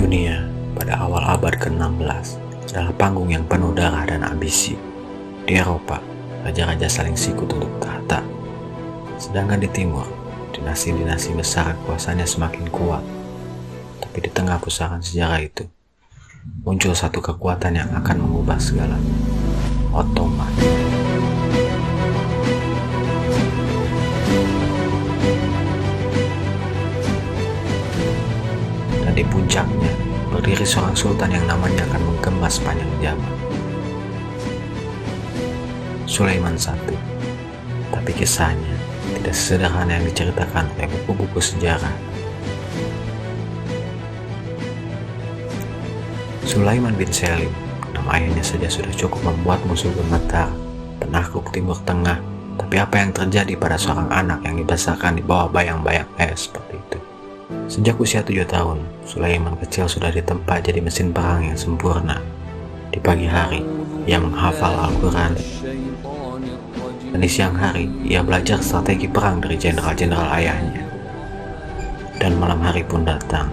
Dunia pada awal abad ke-16 adalah panggung yang penuh darah dan ambisi. Di Eropa, raja-raja saling sikut untuk tahta. Sedangkan di timur, dinasti-dinasti besar kekuasaannya semakin kuat. Tapi di tengah pusaran sejarah itu, muncul satu kekuatan yang akan mengubah segala. Ottoman. Dan di puncaknya berdiri seorang sultan yang namanya akan menggema sepanjang zaman, Sulaiman I. Tapi kisahnya tidak sesederhana yang diceritakan oleh buku-buku sejarah. Sulaiman bin Selim, nama ayahnya saja sudah cukup membuat musuh gemetar, penakluk Timur Tengah. Tapi apa yang terjadi pada seorang anak yang dibesarkan di bawah bayang-bayang ayah seperti itu? Sejak usia 7 tahun, Sulaiman kecil sudah ditempa jadi mesin perang yang sempurna. Di pagi hari, ia menghafal Al-Quran. Dan di siang hari, ia belajar strategi perang dari jenderal-jenderal ayahnya. Dan malam hari pun datang,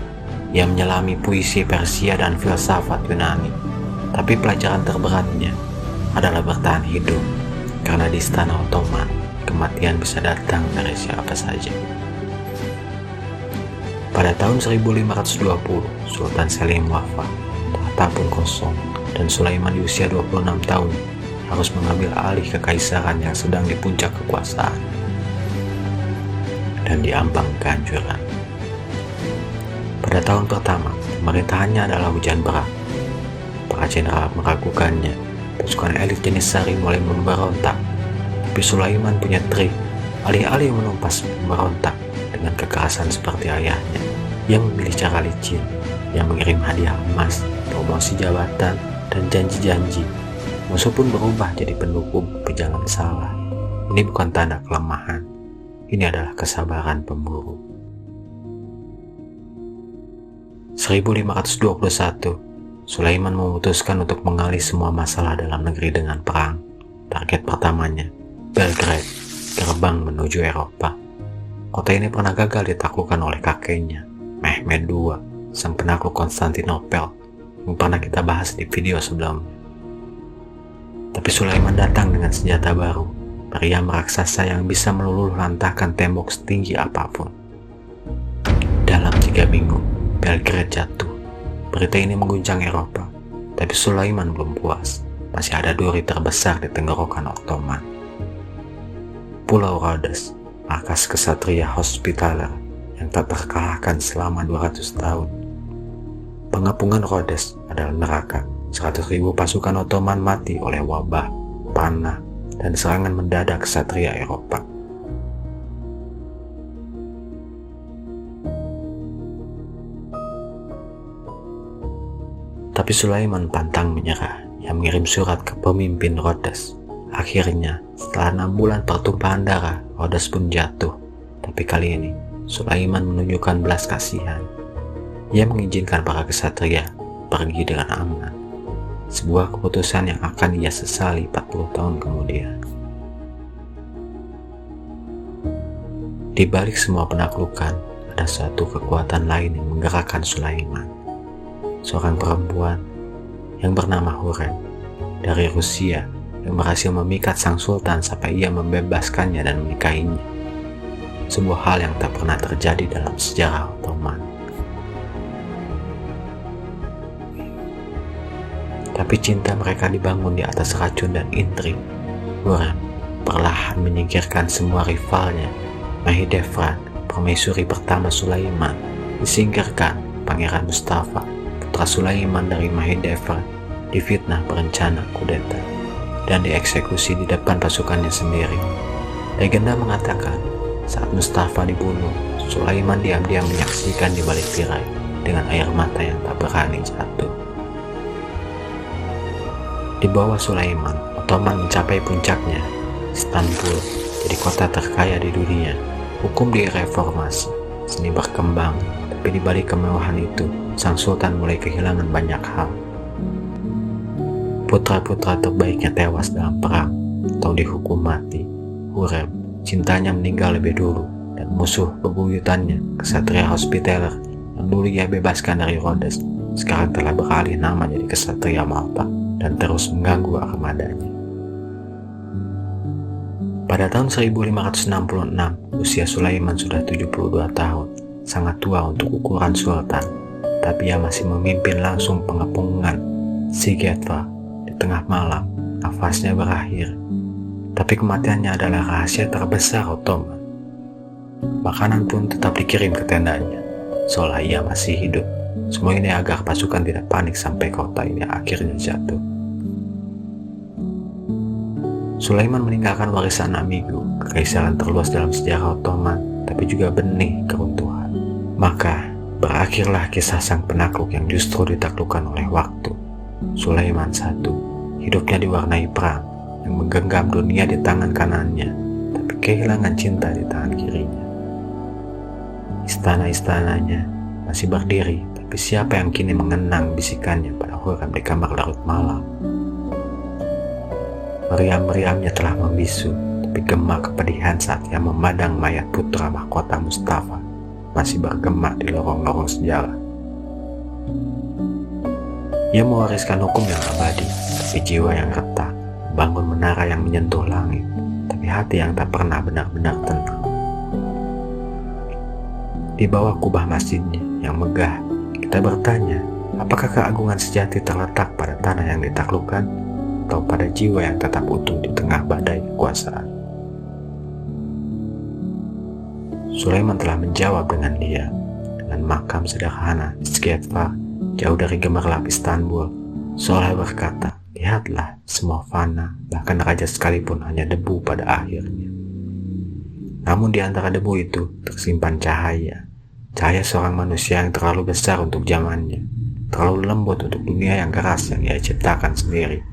ia menyelami puisi Persia dan filsafat Yunani. Tapi pelajaran terberatnya adalah bertahan hidup, karena di istana Ottoman, kematian bisa datang dari siapa saja. Pada tahun 1520, Sultan Selim wafat, tahta pun kosong, dan Sulaiman di usia 26 tahun harus mengambil alih kekaisaran yang sedang di puncak kekuasaan dan diambang kehancuran. Pada tahun pertama, pemerintahannya adalah hujan berat. Para jenderal meragukannya, pasukan elit jenis Sari mulai memberontak. Tapi Sulaiman punya trik, alih-alih menumpas pemberontak dengan kekerasan seperti ayahnya, ia memilih cara licin, yang mengirim hadiah emas, promosi jabatan, dan janji-janji. Musuh pun berubah jadi pendukung, tapi jangan salah. Ini bukan tanda kelemahan, ini adalah kesabaran pemburu. 1521, Sulaiman memutuskan untuk mengalih semua masalah dalam negeri dengan perang. Target pertamanya, Belgrade, gerbang menuju Eropa. Kota ini pernah gagal ditaklukkan oleh kakeknya, Mehmed II, sang penakluk Konstantinopel, yang pernah kita bahas di video sebelumnya. Tapi Sulaiman datang dengan senjata baru, meriam raksasa yang bisa meluluh lantahkan tembok setinggi apapun. Dalam 3 minggu, Belgrade jatuh. Berita ini mengguncang Eropa, tapi Sulaiman belum puas. Masih ada duri terbesar di tenggorokan Ottoman. Pulau Rhodes, markas kesatria Hospitaller yang tak terkalahkan selama 200 tahun. Pengepungan Rhodes adalah neraka. 100.000 pasukan Ottoman mati oleh wabah, panah, dan serangan mendadak kesatria Eropa. Tapi Sulaiman pantang menyerah. Ia mengirim surat ke pemimpin Rhodes. Akhirnya, setelah 6 bulan pertumpahan darah, Rhodes pun jatuh. Tapi kali ini, Sulaiman menunjukkan belas kasihan. Ia mengizinkan para kesatria pergi dengan aman. Sebuah keputusan yang akan ia sesali 40 tahun kemudian. Di balik semua penaklukan, ada satu kekuatan lain yang menggerakkan Sulaiman. Seorang perempuan yang bernama Hurrem dari Rusia yang berhasil memikat sang sultan sampai ia membebaskannya dan menikahinya. Sebuah hal yang tak pernah terjadi dalam sejarah Ottoman. Tapi cinta mereka dibangun di atas racun dan intrik. Hurrem perlahan menyingkirkan semua rivalnya. Mahidevran, permaisuri pertama Sulaiman, disingkirkan. Pangeran Mustafa, putra Sulaiman dari Mahidevran, difitnah berencana kudeta dan dieksekusi di depan pasukannya sendiri. Legenda mengatakan, saat Mustafa dibunuh, Sulaiman diam-diam menyaksikan di balik tirai dengan air mata yang tak berani jatuh. Di bawah Sulaiman, Ottoman mencapai puncaknya. Istanbul jadi kota terkaya di dunia. Hukum direformasi, seni berkembang, tapi di balik kemewahan itu, sang sultan mulai kehilangan banyak hal. Putra-putra terbaiknya tewas dalam perang atau dihukum mati. Hurrem, cintanya meninggal lebih dulu, dan musuh bebuyutannya, kesatria Hospitaller, yang dulu ia bebaskan dari Rhodes, sekarang telah beralih nama jadi Ksatria Malta dan terus mengganggu armadanya. Pada tahun 1566, usia Sulaiman sudah 72 tahun, sangat tua untuk ukuran sultan, tapi ia masih memimpin langsung pengepungan Sigetvara. Di tengah malam, nafasnya berakhir, tapi kematiannya adalah rahasia terbesar Ottoman. Makanan pun tetap dikirim ke tendanya, seolah ia masih hidup. Semua ini agar pasukan tidak panik sampai kota ini akhirnya jatuh. Sulaiman meninggalkan warisan ambigu, kekaisaran terluas dalam sejarah Ottoman, tapi juga benih keruntuhan. Maka, berakhirlah kisah sang penakluk yang justru ditaklukkan oleh waktu. Sulaiman I, hidupnya diwarnai perang, yang menggenggam dunia di tangan kanannya, tapi kehilangan cinta di tangan kirinya. Istana-istananya masih berdiri, tapi siapa yang kini mengenang bisikannya pada huram di kamar larut malam? Meriam-meriamnya telah membisu, tapi gema kepedihan saat ia memandang mayat putra mahkota Mustafa masih bergema di lorong-lorong sejarah. Ia mewariskan hukum yang abadi, tapi jiwa yang retak, bangun menara yang menyentuh langit, tapi hati yang tak pernah benar-benar tenang. Di bawah kubah masjidnya yang megah, kita bertanya, apakah keagungan sejati terletak pada tanah yang ditaklukkan, atau pada jiwa yang tetap utuh di tengah badai kekuasaan? Sulaiman telah menjawab dengan diam, dengan makam sederhana di Sigetvara, jauh dari gemerlap Istanbul, seolah berkata, lihatlah, semua fana, bahkan raja sekalipun hanya debu pada akhirnya. Namun di antara debu itu tersimpan cahaya seorang manusia yang terlalu besar untuk zamannya, terlalu lembut untuk dunia yang keras yang ia ciptakan sendiri.